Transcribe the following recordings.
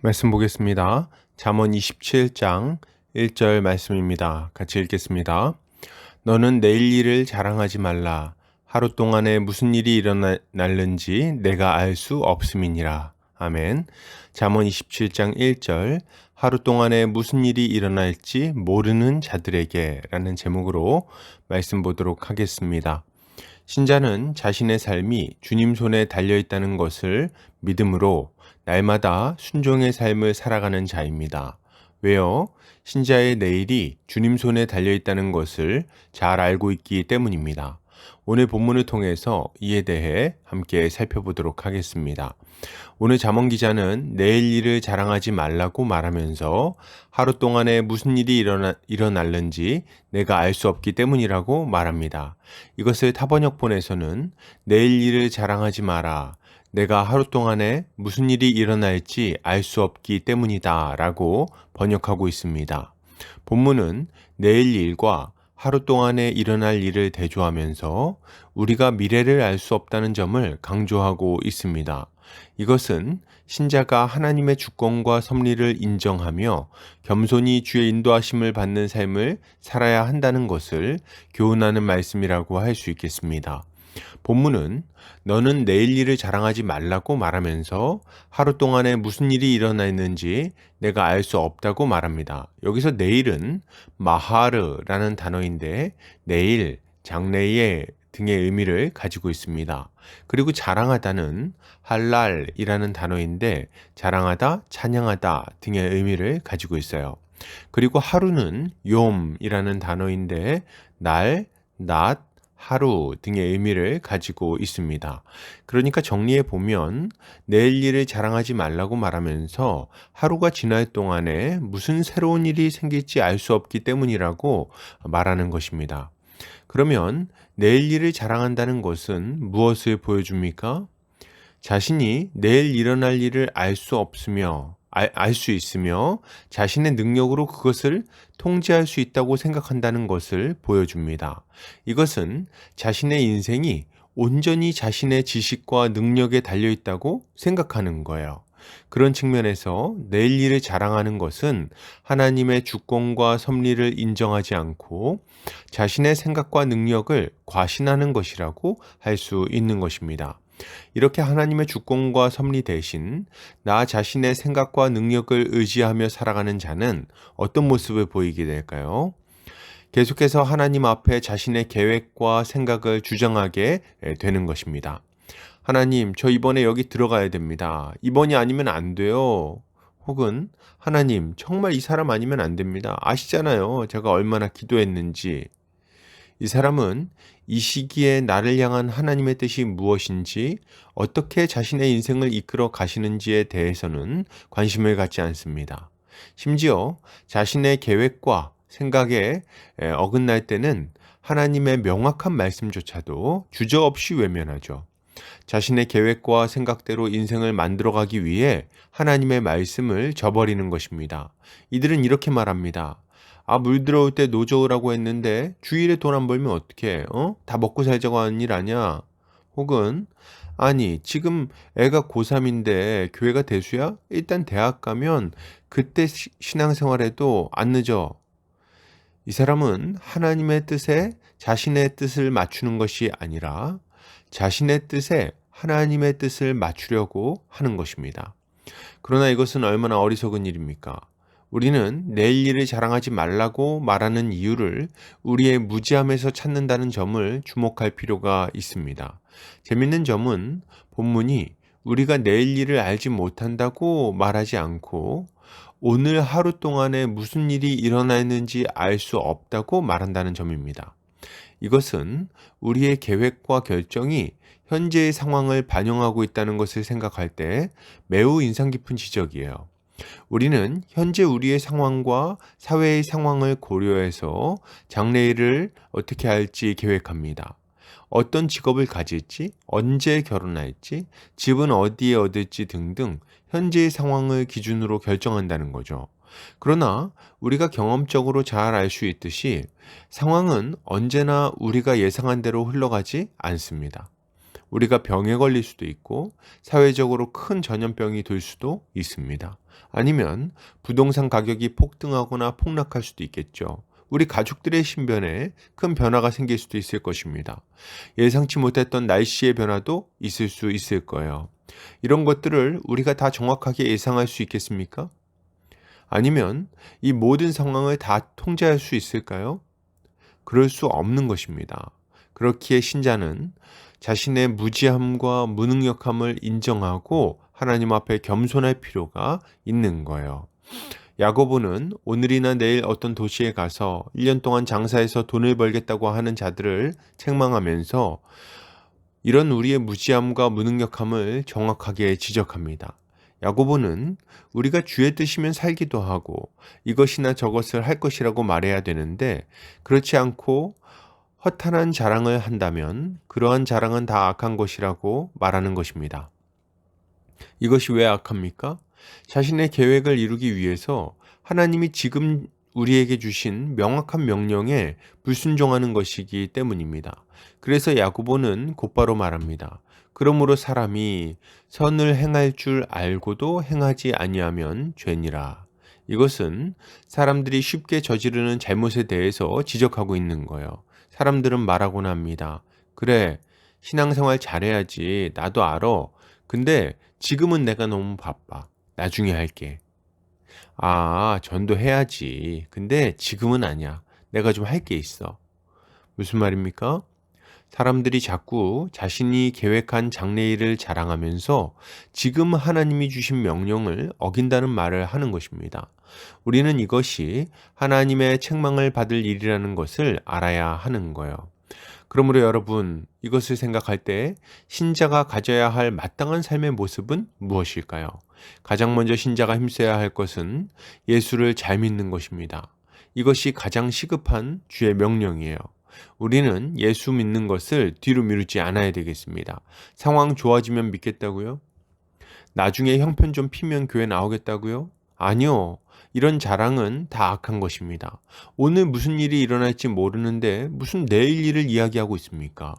말씀 보겠습니다. 잠언 27장 1절 말씀입니다. 같이 읽겠습니다. 너는 내일 일을 자랑하지 말라. 하루 동안에 무슨 일이 일어날는지 내가 알 수 없음이니라. 아멘. 잠언 27장 1절 하루 동안에 무슨 일이 일어날지 모르는 자들에게 라는 제목으로 말씀 보도록 하겠습니다. 신자는 자신의 삶이 주님 손에 달려있다는 것을 믿음으로 날마다 순종의 삶을 살아가는 자입니다. 왜요? 신자의 내일이 주님 손에 달려있다는 것을 잘 알고 있기 때문입니다. 오늘 본문을 통해서 이에 대해 함께 살펴보도록 하겠습니다. 오늘 잠언 기자는 내일 일을 자랑하지 말라고 말하면서 하루 동안에 무슨 일이 일어날는지 내가 알 수 없기 때문이라고 말합니다. 이것을 타번역본에서는 내일 일을 자랑하지 마라. 내가 하루 동안에 무슨 일이 일어날지 알 수 없기 때문이다 라고 번역하고 있습니다. 본문은 내일 일과 하루 동안에 일어날 일을 대조하면서 우리가 미래를 알 수 없다는 점을 강조하고 있습니다. 이것은 신자가 하나님의 주권과 섭리를 인정하며 겸손히 주의 인도하심을 받는 삶을 살아야 한다는 것을 교훈하는 말씀이라고 할 수 있겠습니다. 본문은 너는 내일 일을 자랑하지 말라고 말하면서 하루 동안에 무슨 일이 일어났는지 내가 알 수 없다고 말합니다. 여기서 내일은 마하르라는 단어인데 내일, 장래의 등의 의미를 가지고 있습니다. 그리고 자랑하다는 할랄이라는 단어인데 자랑하다, 찬양하다 등의 의미를 가지고 있어요. 그리고 하루는 욤이라는 단어인데 날, 낮, 하루 등의 의미를 가지고 있습니다. 그러니까 정리해 보면 내일 일을 자랑하지 말라고 말하면서 하루가 지날 동안에 무슨 새로운 일이 생길지 알 수 없기 때문이라고 말하는 것입니다. 그러면 내일 일을 자랑한다는 것은 무엇을 보여줍니까? 자신이 내일 일어날 일을 알 수 있으며 자신의 능력으로 그것을 통제할 수 있다고 생각한다는 것을 보여줍니다. 이것은 자신의 인생이 온전히 자신의 지식과 능력에 달려 있다고 생각하는 거예요. 그런 측면에서 내일 일을 자랑하는 것은 하나님의 주권과 섭리를 인정하지 않고 자신의 생각과 능력을 과신하는 것이라고 할 수 있는 것입니다. 이렇게 하나님의 주권과 섭리 대신 나 자신의 생각과 능력을 의지하며 살아가는 자는 어떤 모습을 보이게 될까요? 계속해서 하나님 앞에 자신의 계획과 생각을 주장하게 되는 것입니다. 하나님, 저 이번에 여기 들어가야 됩니다. 이번이 아니면 안 돼요. 혹은 하나님, 정말 이 사람 아니면 안 됩니다. 아시잖아요. 제가 얼마나 기도했는지. 이 사람은 이 시기에 나를 향한 하나님의 뜻이 무엇인지, 어떻게 자신의 인생을 이끌어 가시는지에 대해서는 관심을 갖지 않습니다. 심지어 자신의 계획과 생각에 어긋날 때는 하나님의 명확한 말씀조차도 주저없이 외면하죠. 자신의 계획과 생각대로 인생을 만들어가기 위해 하나님의 말씀을 저버리는 것입니다. 이들은 이렇게 말합니다. 아, 물 들어올 때 노저으라고 했는데 주일에 돈 안 벌면 어떡해? 다 먹고 살자고 하는 일 아니야? 혹은 아니, 지금 애가 고3인데 교회가 대수야? 일단 대학 가면 그때 신앙생활에도 안 늦어. 이 사람은 하나님의 뜻에 자신의 뜻을 맞추는 것이 아니라 자신의 뜻에 하나님의 뜻을 맞추려고 하는 것입니다. 그러나 이것은 얼마나 어리석은 일입니까? 우리는 내일 일을 자랑하지 말라고 말하는 이유를 우리의 무지함에서 찾는다는 점을 주목할 필요가 있습니다. 재밌는 점은 본문이 우리가 내일 일을 알지 못한다고 말하지 않고 오늘 하루 동안에 무슨 일이 일어나는지 알 수 없다고 말한다는 점입니다. 이것은 우리의 계획과 결정이 현재의 상황을 반영하고 있다는 것을 생각할 때 매우 인상 깊은 지적이에요. 우리는 현재 우리의 상황과 사회의 상황을 고려해서 장래일을 어떻게 할지 계획합니다. 어떤 직업을 가질지, 언제 결혼할지, 집은 어디에 얻을지 등등 현재의 상황을 기준으로 결정한다는 거죠. 그러나 우리가 경험적으로 잘 알 수 있듯이 상황은 언제나 우리가 예상한 대로 흘러가지 않습니다. 우리가 병에 걸릴 수도 있고 사회적으로 큰 전염병이 될 수도 있습니다. 아니면 부동산 가격이 폭등하거나 폭락할 수도 있겠죠. 우리 가족들의 신변에 큰 변화가 생길 수도 있을 것입니다. 예상치 못했던 날씨의 변화도 있을 수 있을 거예요. 이런 것들을 우리가 다 정확하게 예상할 수 있겠습니까? 아니면 이 모든 상황을 다 통제할 수 있을까요? 그럴 수 없는 것입니다. 그렇기에 신자는 자신의 무지함과 무능력함을 인정하고 하나님 앞에 겸손할 필요가 있는 거예요. 야고보는 오늘이나 내일 어떤 도시에 가서 1년 동안 장사해서 돈을 벌겠다고 하는 자들을 책망하면서 이런 우리의 무지함과 무능력함을 정확하게 지적합니다. 야고보는 우리가 주의 뜻이면 살기도 하고 이것이나 저것을 할 것이라고 말해야 되는데 그렇지 않고 허탄한 자랑을 한다면 그러한 자랑은 다 악한 것이라고 말하는 것입니다. 이것이 왜 악합니까? 자신의 계획을 이루기 위해서 하나님이 지금 우리에게 주신 명확한 명령에 불순종하는 것이기 때문입니다. 그래서 야고보는 곧바로 말합니다. 그러므로 사람이 선을 행할 줄 알고도 행하지 아니하면 죄니라. 이것은 사람들이 쉽게 저지르는 잘못에 대해서 지적하고 있는 거예요. 사람들은 말하곤 합니다. 그래, 신앙생활 잘해야지. 나도 알아. 근데 지금은 내가 너무 바빠. 나중에 할게. 아, 전도해야지. 근데 지금은 아니야. 내가 좀 할 게 있어. 무슨 말입니까? 사람들이 자꾸 자신이 계획한 장래일을 자랑하면서 지금 하나님이 주신 명령을 어긴다는 말을 하는 것입니다. 우리는 이것이 하나님의 책망을 받을 일이라는 것을 알아야 하는 거예요. 그러므로 여러분, 이것을 생각할 때 신자가 가져야 할 마땅한 삶의 모습은 무엇일까요? 가장 먼저 신자가 힘써야 할 것은 예수를 잘 믿는 것입니다. 이것이 가장 시급한 주의 명령이에요. 우리는 예수 믿는 것을 뒤로 미루지 않아야 되겠습니다. 상황 좋아지면 믿겠다고요? 나중에 형편 좀 피면 교회 나오겠다고요? 아니요. 이런 자랑은 다 악한 것입니다. 오늘 무슨 일이 일어날지 모르는데 무슨 내일 일을 이야기하고 있습니까?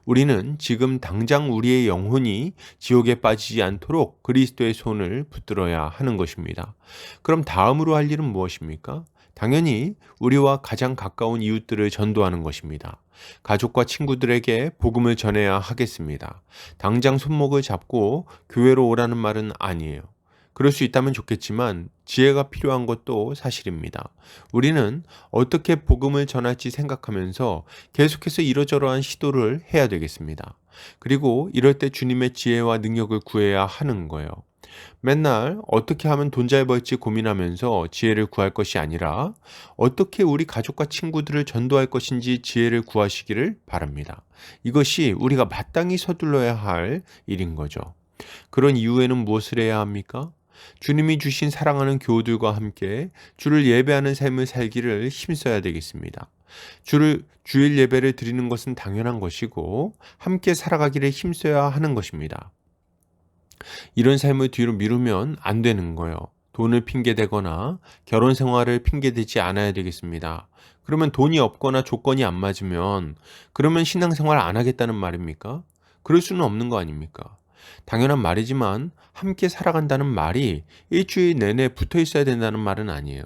우리는 지금 당장 우리의 영혼이 지옥에 빠지지 않도록 그리스도의 손을 붙들어야 하는 것입니다. 그럼 다음으로 할 일은 무엇입니까? 당연히 우리와 가장 가까운 이웃들을 전도하는 것입니다. 가족과 친구들에게 복음을 전해야 하겠습니다. 당장 손목을 잡고 교회로 오라는 말은 아니에요. 그럴 수 있다면 좋겠지만 지혜가 필요한 것도 사실입니다. 우리는 어떻게 복음을 전할지 생각하면서 계속해서 이러저러한 시도를 해야 되겠습니다. 그리고 이럴 때 주님의 지혜와 능력을 구해야 하는 거예요. 맨날 어떻게 하면 돈 잘 벌지 고민하면서 지혜를 구할 것이 아니라 어떻게 우리 가족과 친구들을 전도할 것인지 지혜를 구하시기를 바랍니다. 이것이 우리가 마땅히 서둘러야 할 일인 거죠. 그런 이후에는 무엇을 해야 합니까? 주님이 주신 사랑하는 교우들과 함께 주를 예배하는 삶을 살기를 힘써야 되겠습니다. 주일 예배를 드리는 것은 당연한 것이고 함께 살아가기를 힘써야 하는 것입니다. 이런 삶을 뒤로 미루면 안 되는 거예요. 돈을 핑계대거나 결혼 생활을 핑계대지 않아야 되겠습니다. 그러면 돈이 없거나 조건이 안 맞으면 그러면 신앙생활 안 하겠다는 말입니까? 그럴 수는 없는 거 아닙니까? 당연한 말이지만 함께 살아간다는 말이 일주일 내내 붙어 있어야 된다는 말은 아니에요.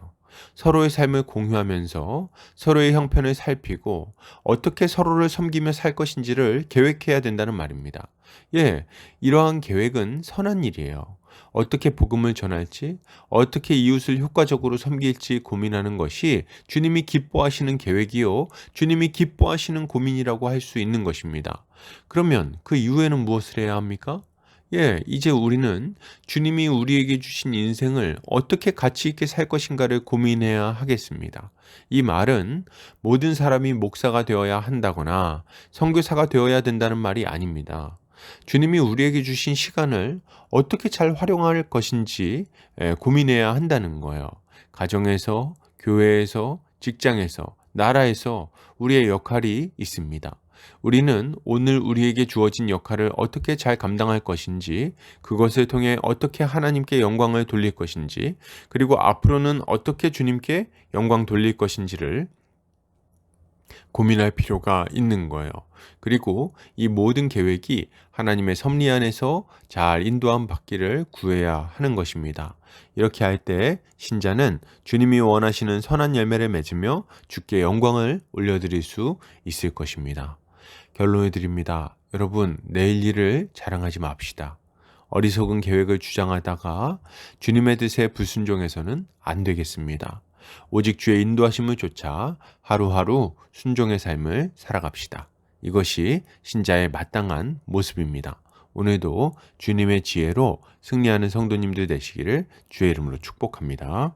서로의 삶을 공유하면서 서로의 형편을 살피고 어떻게 서로를 섬기며 살 것인지를 계획해야 된다는 말입니다. 예, 이러한 계획은 선한 일이에요. 어떻게 복음을 전할지, 어떻게 이웃을 효과적으로 섬길지 고민하는 것이 주님이 기뻐하시는 계획이요, 주님이 기뻐하시는 고민이라고 할 수 있는 것입니다. 그러면 그 이후에는 무엇을 해야 합니까? 예, 이제 우리는 주님이 우리에게 주신 인생을 어떻게 가치 있게 살 것인가를 고민해야 하겠습니다. 이 말은 모든 사람이 목사가 되어야 한다거나 선교사가 되어야 된다는 말이 아닙니다. 주님이 우리에게 주신 시간을 어떻게 잘 활용할 것인지 고민해야 한다는 거예요. 가정에서, 교회에서, 직장에서, 나라에서 우리의 역할이 있습니다. 우리는 오늘 우리에게 주어진 역할을 어떻게 잘 감당할 것인지, 그것을 통해 어떻게 하나님께 영광을 돌릴 것인지, 그리고 앞으로는 어떻게 주님께 영광 돌릴 것인지를 고민할 필요가 있는 거예요. 그리고 이 모든 계획이 하나님의 섭리 안에서 잘 인도함 받기를 구해야 하는 것입니다. 이렇게 할 때 신자는 주님이 원하시는 선한 열매를 맺으며 주께 영광을 올려드릴 수 있을 것입니다. 결론을 드립니다. 여러분, 내일 일을 자랑하지 맙시다. 어리석은 계획을 주장하다가 주님의 뜻에 불순종해서는 안 되겠습니다. 오직 주의 인도하심을 쫓아 하루하루 순종의 삶을 살아갑시다. 이것이 신자의 마땅한 모습입니다. 오늘도 주님의 지혜로 승리하는 성도님들 되시기를 주의 이름으로 축복합니다.